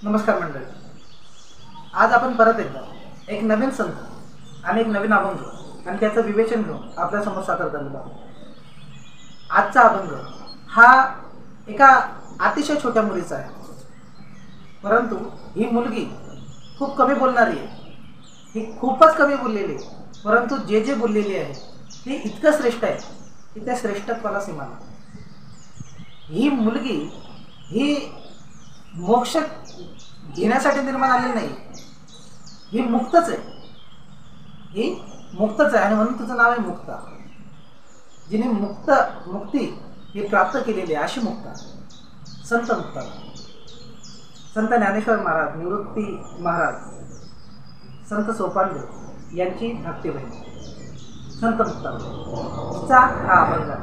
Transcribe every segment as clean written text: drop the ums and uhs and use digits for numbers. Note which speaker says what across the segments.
Speaker 1: नमस्कार मंडळी. आज आपण परत एकदा एक नवीन संत आणि एक नवीन अभंग आणि त्याचं विवेचन घेऊन आपल्यासमोर सादर करलेला आहोत. आजचा अभंग हा एका अतिशय छोट्या मुलीचा आहे, परंतु ही मुलगी खूप कमी बोलणारी आहे. ही खूपच कमी बोललेली आहे, परंतु जे बोललेली आहे ते इतकं श्रेष्ठ आहे की त्या श्रेष्ठत्वाला सीमा नाही. ही मुलगी ही मोक्ष घेण्यासाठी निर्माण आलेली नाही, ही मुक्तच आहे. ही मुक्तच आहे आणि म्हणून तिचं नाव आहे मुक्ता. जिने मुक्ती ही प्राप्त केलेली आहे अशी मुक्ता संत मुक्ता. संत ज्ञानेश्वर महाराज, निवृत्ती महाराज, संत सोपानदेव यांची धाकटी बहीण संत मुक्ता. तिचा हा अभंग आहे.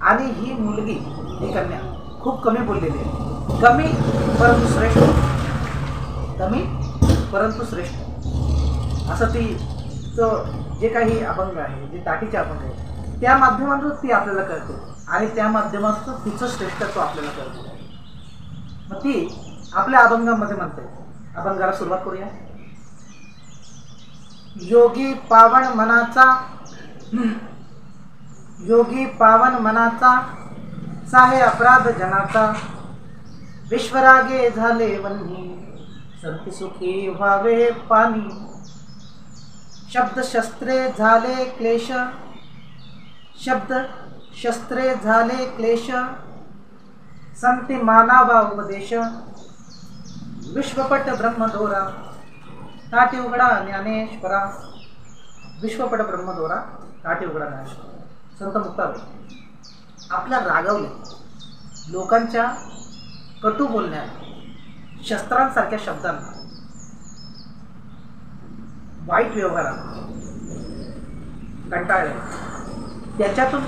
Speaker 1: आणि ही मुलगी, ही कन्या खूप कमी बोललेली आहे. कमी परंतु श्रेष्ठ, कमी परंतु श्रेष्ठ असं जे काही अभंग आहे, जे ताटीचे अभंग आहे, त्या माध्यमातून ती आपल्याला कळते आणि त्या माध्यमातून तिचं श्रेष्ठत्व आपल्याला कळते. मग ती आपल्या अभंगामध्ये म्हणते. अभंगाला सुरुवात करूया. योगी पावन मनाचा साहे अपराध जनाचा, विश्वरागे झाले वन्ही संत सुखी व्हावे पाणी. शब्द शस्त्रे झाले क्लेश, संती मानावा उपदेश. विश्वपट ब्रह्मदोरा ताटी उघडा ज्ञानेश्वरा. विश्वपट ब्रह्मदोरा ताटी उघडा ज्ञानेश्वरा. संत मुक्ताबाई आपल्या रागवल्या लोकांच्या कटू बोलण्या, शस्त्रांसारख्या शब्दांना, वाईट व्यवहारांना कंटाळले, त्याच्यातून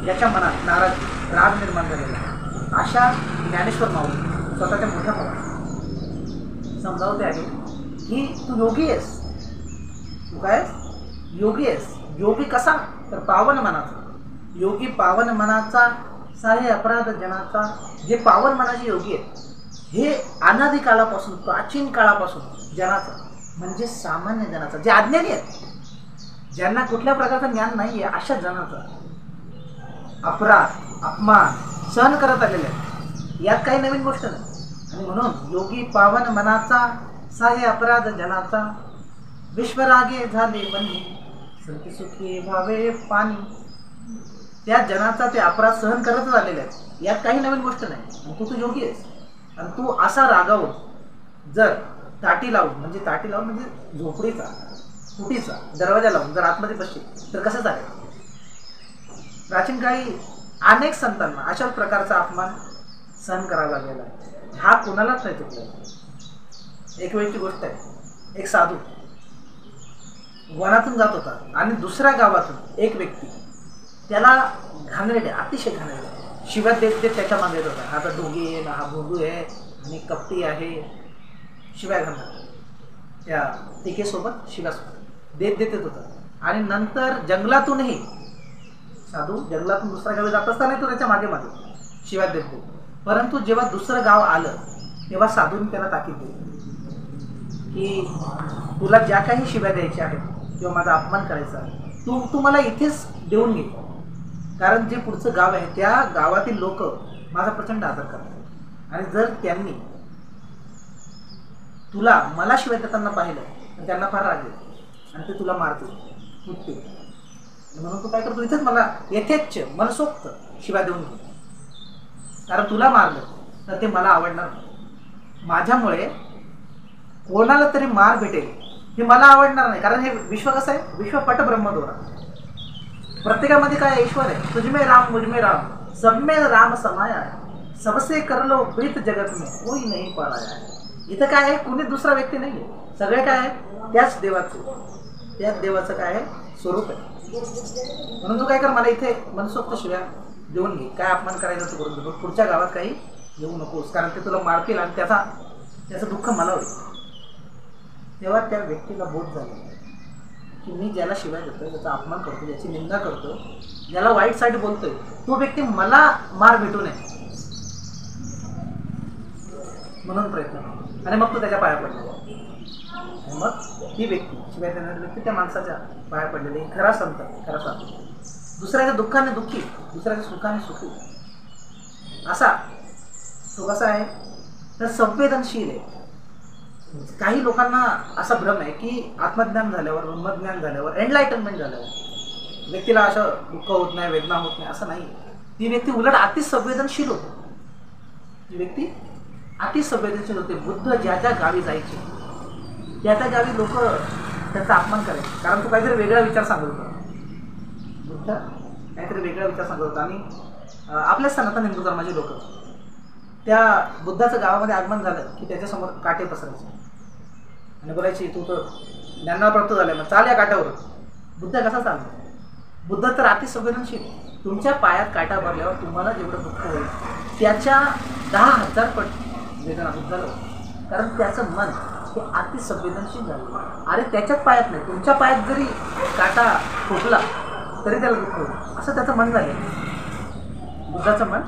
Speaker 1: ज्याच्या मनात नाराजी, राग निर्माण झालेला अशा ज्ञानेश्वर माऊली स्वतःच्या मोठ्या भावाला समजावते आहे की तू योगी आहेस. तू काय योगी आहेस. योगी कसा तर पावन मनाचा. योगी पावन मनाचा साहे अपराध जनाचा. जे पावन मनाचे योगी आहेत हे अनादी काळापासून, प्राचीन काळापासून जनाचा म्हणजे सामान्य जनाचा, जे अज्ञानी आहेत, ज्यांना कुठल्या प्रकारचं ज्ञान नाही आहे, अशा जनाचा अपराध, अपमान सहन करत आलेले आहेत. यात काही नवीन गोष्ट नाही. आणि म्हणून योगी पावन मनाचा साहे अपराध जनाचा, विश्वरागे झाले वन्ही संत सुखी व्हावे पाणी. त्या जनाचा ते अपराध सहन करतच आलेले आहेत. यात काही नवीन गोष्ट नाही. तू योगी आहेस आणि तू असा रागावून जर ताटी लावून म्हणजे झोपडीचा, फुटीचा दरवाजा लावून जर आतमध्ये बसशील तर कसं चालेल. प्राचीन काळी अनेक संतांना अशा प्रकारचा अपमान सहन करावा लागलेला आहे. हा कुणालाच नाही चुकला. एक वेळची गोष्ट आहे. एक साधू वनातून जात होता आणि दुसऱ्या गावातून एक व्यक्ती त्याला घाणेरडे, अतिशय घाणेरडे शिव्या देत त्याच्या मागे येत होता. हा तर ढोंगी आहे ना, हा भोंदू आहे आणि कपटी आहे, शिव्या घालणार. त्या टीकेसोबत शिव्यासोबत देत येत होता. आणि नंतर जंगलातूनही साधू जंगलातून दुसऱ्या गावी जात असताना तो त्याच्या मागे शिव्या देत. परंतु जेव्हा दुसरं गाव आलं तेव्हा साधूने त्याला ताकीद दिली की तुला ज्या काही शिव्या द्यायच्या आहेत किंवा माझा अपमान करायचा आहे तू मला इथेच देऊन घे. कारण जे पुढचं गाव आहे त्या गावातील लोक माझा प्रचंड आदर करतात आणि जर त्यांनी मला शिवाय देताना पाहिलं तर त्यांना फार राग येईल आणि ते तुला मारतील. म्हणून तू काय करतो, इथेच मला यथेच्छ मनसोक्त शिव्या देऊन घे. कारण तुला मारलं तर ते मला आवडणार नाही. माझ्यामुळे कोणाला तरी मार भेटेल हे मला आवडणार नाही. कारण हे विश्व कसं आहे, विश्वपट ब्रह्मदोरा. प्रत्येकामध्ये काय ईश्वर आहे. तुझमें राम मुझमें राम, सब में राम समाया है, सबसे कर लो प्रीत जगत में कोई नहीं पाया है. इथं काय आहे, कुणी दुसरा व्यक्ती नाही आहे. सगळे काय आहे, त्याच देवाचं काय आहे, स्वरूप आहे. म्हणून तू काय कर, मला इथे मनसोक्त शिव्या देऊन घे. काय अपमान करायचं तू करून दे, पुढच्या गावात काही येऊ नकोस, कारण ते तुला मारतील आणि त्याचं दुःख मला होईल. तेव्हा त्या व्यक्तीला बोध झालं की मी ज्याला शिवाय देतोय, त्याचा अपमान करतो, ज्याची निंदा करतो, ज्याला वाईट साईड बोलतोय, तो व्यक्ती मला मार भेटू नये म्हणून प्रयत्न करतो. आणि मग तो त्याच्या पाया पडलेला. आणि मग ती व्यक्ती, शिवाय देणारी व्यक्ती त्या माणसाच्या पाया पडलेली खरा संत, खरा साधू. दुसऱ्याच्या दुःखाने दुःखी, दुसऱ्याच्या सुखाने सुखी, असा तो कसा आहे तर संवेदनशील आहे. काही लोकांना असा भ्रम आहे की आत्मज्ञान झाल्यावर, ब्रह्मज्ञान झाल्यावर, एनलाइटनमेंट झाल्यावर व्यक्तीला असं दुःख होत नाही, वेदना होत नाही, असं नाही. ती व्यक्ती उलट अति संवेदनशील होते. ती व्यक्ती अति संवेदनशील होते. बुद्ध ज्या ज्या गावी जायचे त्या त्या गावी लोक त्याचा अपमान करायचे, कारण तो काहीतरी वेगळा विचार सांगत होता. बुद्ध काहीतरी वेगळा विचार सांगत होता. आणि आपल्या सनातन हिंदू धर्माचे लोक त्या बुद्धाचं गावामध्ये आगमन झालं की त्याच्यासमोर काटे पसरायचे आणि बोलायची तू तर ज्ञानाला प्राप्त झालं, मग चाल या काट्यावर. बुद्ध कसा चालतो? बुद्ध तर अति संवेदनशील. तुमच्या पायात काटा भरल्यावर तुम्हाला जेवढं दुःख होईल त्याच्या 10,000 पट वेदना बुद्धाला होती, कारण त्याचं मन हे अति संवेदनशील झालं. अरे त्याच्याच पायात नाही, तुमच्या पायात जरी काटा ठोकला तरी त्याला दुःख होईल, असं त्याचं मन झालं. बुद्धाचं मन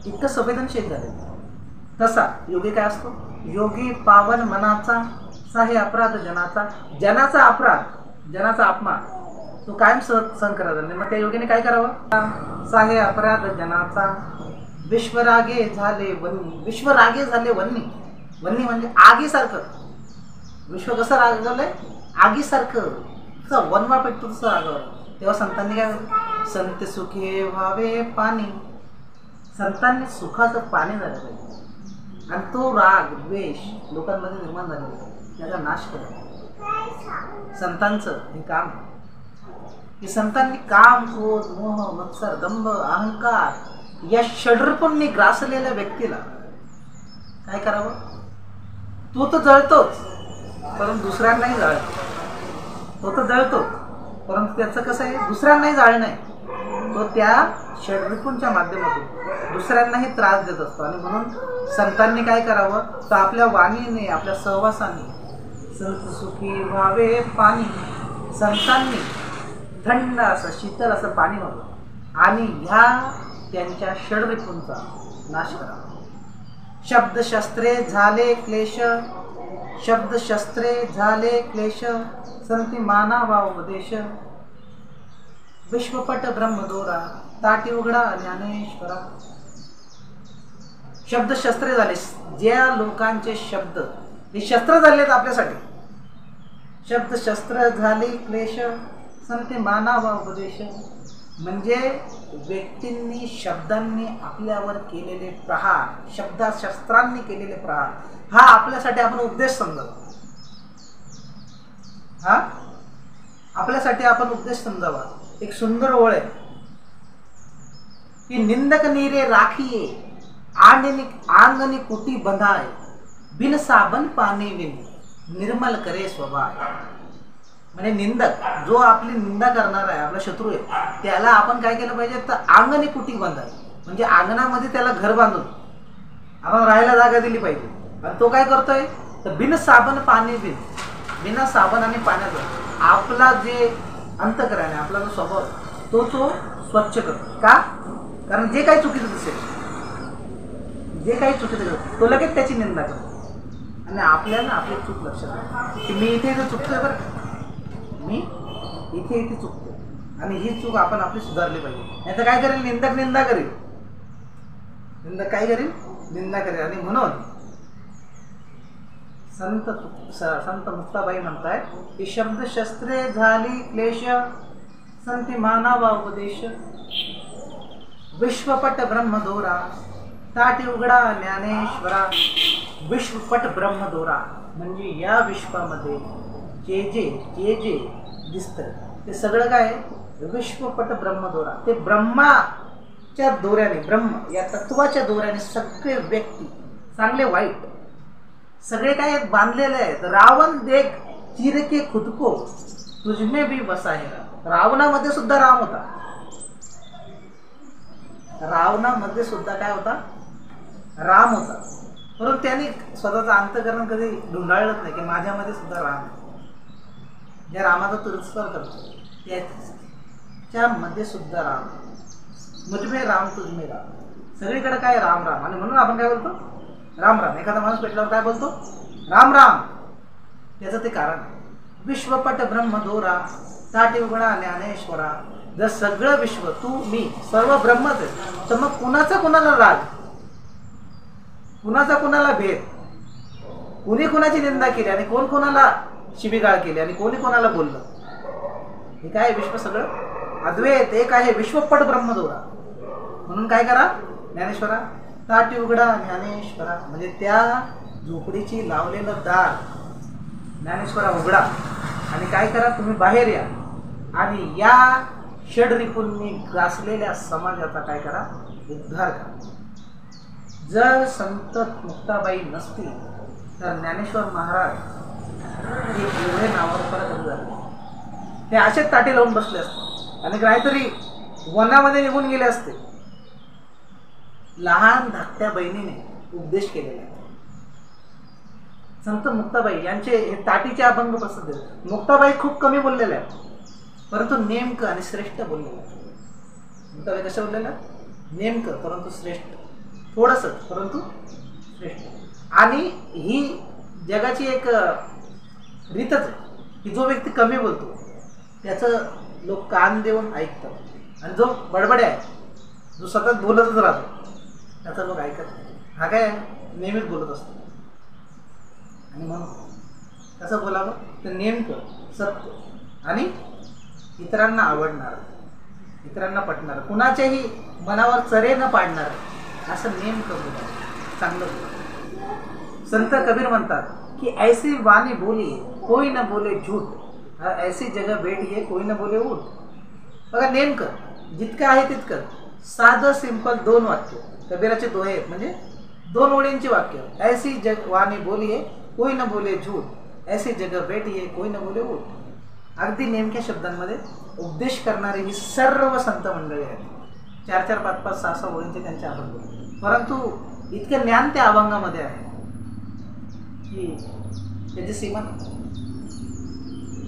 Speaker 1: इतकं संवेदनशील झालं. तसा योगी काय असतो? योगी पावन मनाचा, साहे अपराध जनाचा. जनाचा अपराध, जनाचा अपमान तो कायम सहन करायचा नाही. मग त्या योगीने काय करावं? साहे अपराध जनाचा, विश्वरागे झाले वन्नी. विश्वरागे झाले वन्नी. वन्नी म्हणजे आगीसारखं. विश्व कसं रागवलंय? आगीसारखं. वनवा पेटतो तसं रागवलं. तेव्हा संतांनी काय केलं? संत सुखे व्हावे पाणी. संतांनी सुखाचं पाणी झालं पाहिजे आणि तो राग द्वेष लोकांमध्ये निर्माण झालेला त्याचा नाश करा. संतांचं हे काम की संतांनी काम, क्रोध, मोह, मत्सर, दंभ, अहंकार या षड्रिपुंनी ग्रासलेल्या व्यक्तीला काय करावं? तो तर जळतोच परंतु दुसऱ्यांनाही जाळतो. तो तर जळतो परंतु त्याचं कसं आहे? दुसऱ्यांनाही जाळणं आहे. तो त्या षड्रिपुंच्या माध्यमातून दुसऱ्यांनाही त्रास देत असतो. आणि म्हणून संतांनी काय करावं? तर आपल्या वाणीने, आपल्या सहवासाने संत सुखी व्हावे पाणी. संतांनी थंड असं, शीतल असं पाणी व्हावं आणि ह्या त्यांच्या षड्रिपुंचा नाश करावा. शब्दशस्त्रे झाले क्लेश, शब्दशस्त्रे झाले क्लेश, संती मानावा उपदेश. विश्वपट ब्रह्मदोरा, ताटी उघडा ज्ञानेश्वरा. शब्दशस्त्रे झाले. ज्या लोकांचे शब्द हे शस्त्र झालेत आपल्यासाठी. शब्दशस्त्र झाले क्लेश, संते मानावा उपदेश. म्हणजे व्यक्तींनी शब्दांनी आपल्यावर केलेले प्रहार, शस्त्रांनी केलेले प्रहार हा आपल्यासाठी आपण उपदेश समजावा. हा आपल्यासाठी आपण उपदेश समजावा. एक सुंदर ओळ आहे की निंदक नीरे राखिये, आंगनी कुटी बंधाय, बिन साबन पाणी विन निर्मल करे स्वभाव. म्हणजे निंदक जो आपली निंदा करणार आहे, आपला शत्रू आहे, त्याला आपण काय केलं पाहिजे? तर अंगणी कुटी बांधाय, म्हणजे अंगणामध्ये त्याला घर बांधून आपण राहायला जागा दिली पाहिजे. आणि तो काय करतोय? तर बिन साबण पाणी बिन, बिना साबण आणि पाण्याचं आपला जे अंतःकरण आहे, आपला जो स्वभाव तो स्वच्छ करतो. का? कारण जे काही चुकीचं दिसेल, जे काही चुकीचं करतो तो लगेच त्याची निंदा करतो. आणि आपल्याला आपली चूक लक्षात की मी इथे चुकतोय बरं, मी इथे चुकतो आणि ही चूक आपण आपली सुधारली पाहिजे. नाही तर काय करेल? निंदक निंदा करेल. निंदक काय करेल? निंदा करेल. आणि म्हणून संत मुक्ताबाई म्हणतायत की शब्दशस्त्रे झाली क्लेश, संती मानावा उपदेश. विश्वपट ब्रह्मदोरा, ताटी उघडा ज्ञानेश्वरा. विश्वपट ब्रह्मदोरा म्हणजे या विश्वामध्ये जे जे दिसतं ते सगळं काय? विश्वपट ब्रह्मदोरा. ते ब्रह्माच्या दोऱ्याने, ब्रह्म या तत्वाच्या दोऱ्याने सगळे व्यक्ती, चांगले वाईट सगळे काय बांधलेले आहेत. रावण देख चिरके खुदको, तुझमे भी बसा है. रावणामध्ये सुद्धा राम होता. रावणामध्ये सुद्धा काय होता? राम होता. परंतु त्यांनी स्वतःचं अंतःकरण कधी ढुंढाळलंच नाही की माझ्यामध्ये सुद्धा राम आहे. ज्या रामाचा तिरस्कार करतो त्याच्यामध्ये सुद्धा राम. मुझमे राम तुझमे राम. सगळीकडे काय? राम राम. आणि म्हणून आपण काय बोलतो? राम राम. एखादा माणूस भेटल्यावर काय बोलतो? राम राम, त्याचं ते कारण आहे. विश्वपट ब्रह्मदोरा ताटी उघडा ज्ञानेश्वरा. जर सगळं विश्व, तू मी सर्व ब्रह्मच आहे, तर मग कुणाचा कुणाला राग, कुणाचा कुणाला भेद, कुणी कुणाची निंदा केली आणि कोण कोणाला शिबिगाळ केली आणि कोणी कोणाला बोललं. हे काय, विश्व सगळं अद्वैत एक आहे. विश्वपट ब्रह्मदोरा. म्हणून काय करा, ज्ञानेश्वरा ताटी उघडा ज्ञानेश्वरा, म्हणजे त्या झोपडीची लावलेलं दार ज्ञानेश्वरा उघडा आणि काय करा, तुम्ही बाहेर या आणि या षड्रिपूंनी ग्रासलेल्या समाजाचा काय करा, उद्धार करा. जर संत मुक्ताबाई नसतील तर ज्ञानेश्वर महाराज हे एवढे नावावर परत झाले, ते असेच ताटे लावून बसले असते आणि काहीतरी वनामध्ये निघून गेले असते. लहान धाकट्या बहिणीने उपदेश केलेला आहे. संत मुक्ताबाई यांचे हे ताटीचे अभंग प्रसिद्ध आहेत. मुक्ताबाई खूप कमी बोललेल्या आहेत, परंतु नेमकं आणि श्रेष्ठ बोललेलं आहे. मुक्ताबाई कसं बोललेलं, नेमकं परंतु श्रेष्ठ, थोडंसं परंतु श्रेष्ठ. आणि ही जगाची एक रीतच आहे की जो व्यक्ती कमी बोलतो त्याचं लोक कान देऊन ऐकतात आणि जो बडबडे आहे, जो सतत बोलतच राहतो, त्याचा लोक ऐकत नाही. हा काय नेहमीच बोलत असतो. आणि म्हणून कसं बोलावं, तर नेमकं, सत्य आणि इतरांना आवडणार, इतरांना पटणार, कुणाच्याही मनावर चरे न पाडणार, असं नेमकं बोलावं, चांगलं बोलावं. संत कबीर म्हणतात की ऐसी वाणी बोली कोई न बोले झूठ, ऐसी जगह बैठिये कोई न बोले उठ. बघा, नेमकं जितकं आहे तितकं साधं सिंपल 2 वाक्य, कबीराचे दोहे आहेत, म्हणजे 2 ओळींची वाक्य. ऐसी वाणी बोलिये कोई न बोले झूठ, ऐसी जगह बैठिये कोई न बोले उठ. अगदी नेमक्या शब्दांमध्ये उपदेश करणारी ही सर्व संत मंडळी आहेत. 4-4, 5-5, 6-6 ओळींचे त्यांचे अभंग, परंतु इतकं ज्ञान त्या अभंगामध्ये आहे की त्याची सीमा नाही.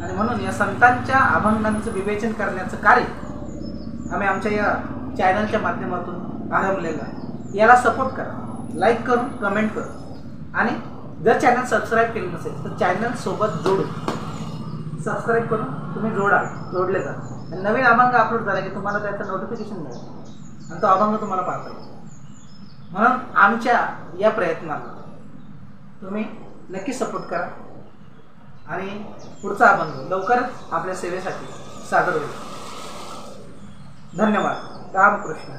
Speaker 1: आणि म्हणून या संतांच्या अभंगांचं विवेचन करण्याचं कार्य आम्ही आमच्या या चॅनलच्या माध्यमातून आरंभलेलं आहे. याला सपोर्ट करा, लाईक करून, कमेंट करून, आणि जर चॅनल सबस्क्राईब केलं नसेल तर चॅनल सोबत जोडून सबस्क्राईब करून तुम्ही जोडले जा. आणि नवीन अभंग अपलोड झाला की तुम्हाला त्याचं नोटिफिकेशन मिळेल आणि तो अभंग तुम्हाला पाहता येईल. म्हणून आमच्या या प्रयत्नाला तुम्ही नक्की सपोर्ट करा आणि पुढचा अभंग लवकरच आपल्या सेवेसाठी सादर होईल. धन्यवाद. रामकृष्ण.